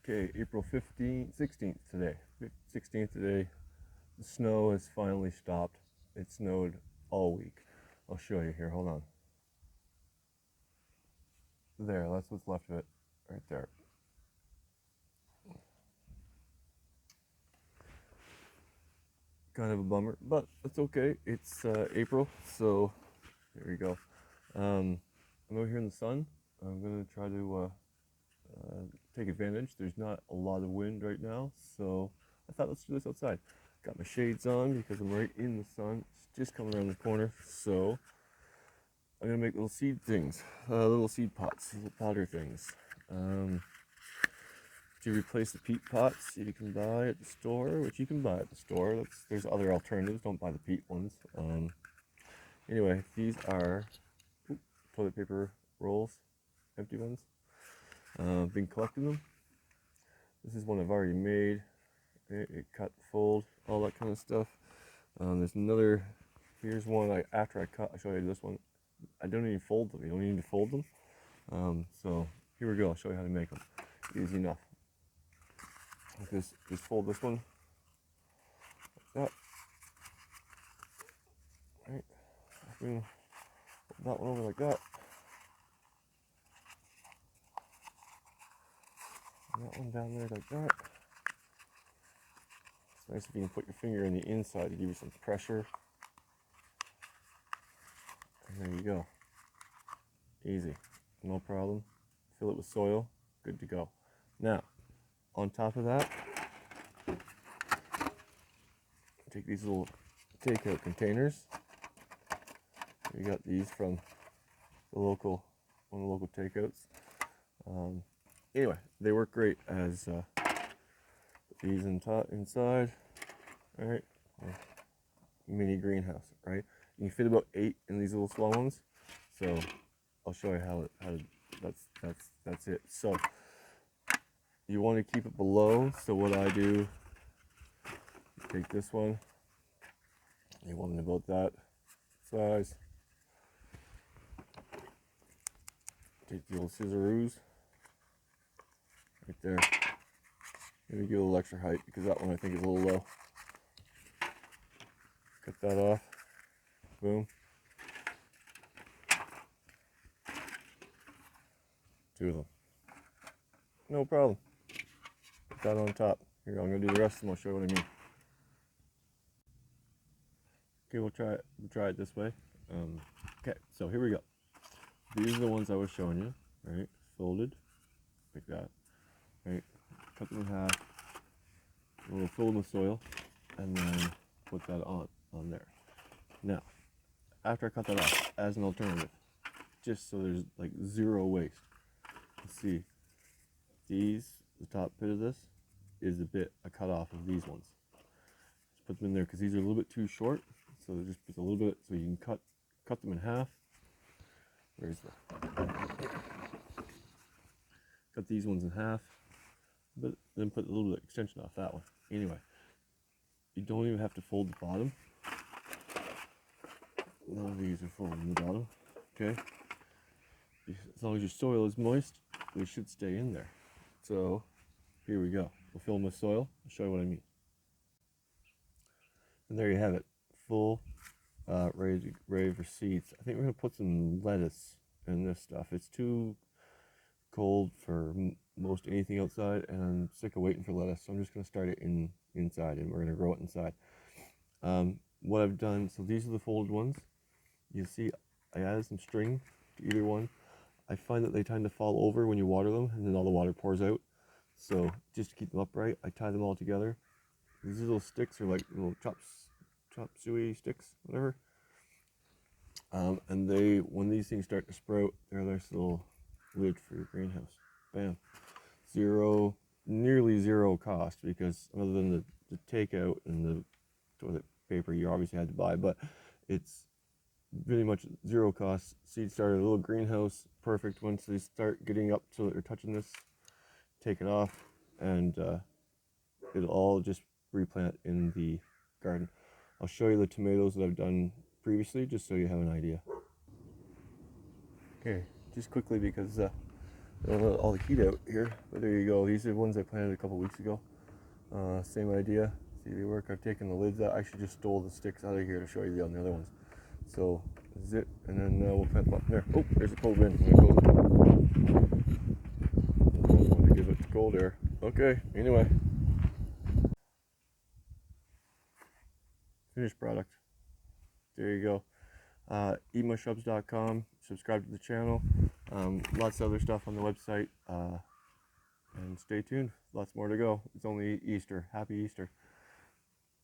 Okay, April 15th, 16th today. 16th today. The snow has finally stopped. It snowed all week. I'll show you here. Hold on. There, that's what's left of it. Right there. Kind of a bummer, but it's okay. It's April, so there you go. I'm out here in the sun. I'm going to try to take advantage. There's not a lot of wind right now, so I thought let's do this outside. Got my shades on because I'm right in the sun. It's just coming around the corner, so I'm gonna make little seed things, little seed pots, little powder things. To replace the peat pots you can buy at the store, which you can buy at the store. There's other alternatives. Don't buy the peat ones. Anyway, these are toilet paper rolls, empty ones. I've been collecting them. This is one I've already made. It cut, fold, all that kind of stuff. There's another. Here's one after I cut. I'll show you this one. I don't even fold them. You don't need to fold them. So here we go. I'll show you how to make them. Easy enough. Just fold this one like that. Right. Fold that one over like that. And that one down there like that. It's nice if you can put your finger in the inside to give you some pressure. And there you go. Easy. No problem. Fill it with soil. Good to go. Now, on top of that, take these little takeout containers. We got these from one of the local takeouts. Anyway, they work great as put these inside, right? Mini greenhouse, right? You can fit about 8 in these little small ones. So I'll show you how that's it. So you want to keep it below. So what I do, take this one. You want it about that size. Take the old scissoroos right there. Maybe give it a little extra height because that one I think is a little low. Cut that off. Boom. 2 of them. No problem. Put that on top. Here, I'm going to do the rest of them. I'll show you what I mean. Okay, we'll try it this way. Okay, so here we go. These are the ones I was showing you, right? Folded, like that, right? Cut them in half. We'll fill them with soil, and then put that on there. Now, after I cut that off, as an alternative, just so there's like zero waste. Let's see, the top bit of this is the bit I cut off of these ones. Just put them in there because these are a little bit too short. So just put a little bit so you can cut them in half. Where's cut these ones in half, but then put a little bit of extension off that one. Anyway, you don't even have to fold the bottom. None of these are folded in the bottom. Okay. As long as your soil is moist, they should stay in there. So here we go. We'll fill them with soil. I'll show you what I mean. And there you have it. Full, ready for seeds. I think we're going to put some lettuce in this stuff. It's too cold for most anything outside, and I'm sick of waiting for lettuce, so I'm just going to start it inside, and we're going to grow it inside. What I've done, so these are the folded ones. You see I added some string to either one. I find that they tend to fall over when you water them, and then all the water pours out. So just to keep them upright, I tie them all together. These little sticks are like little chop suey sticks, whatever. And when these things start to sprout, they're a nice little lid for your greenhouse. Bam. Nearly zero cost, because other than the takeout and the toilet paper you obviously had to buy, but it's pretty much zero cost. Seed starter, little greenhouse, perfect. Once they start getting up so that they're touching this, take it off, and it'll all just replant in the garden. I'll show you the tomatoes that I've done previously, just so you have an idea. Okay, just quickly, because Don't let all the heat out here, but there you go. These are the ones I planted a couple weeks ago. Same idea. See if they work. I've taken the lids out. I actually just stole the sticks out of here to show you on the other ones. So this is it, and then we'll plant them up there. Oh, there's a cold wind. I'm gonna close it. To give it the cold air. Okay. Anyway, finished product. There you go. eatmushrubs.com. Subscribe to the channel. Lots of other stuff on the website. And stay tuned. Lots more to go. It's only Easter. Happy Easter.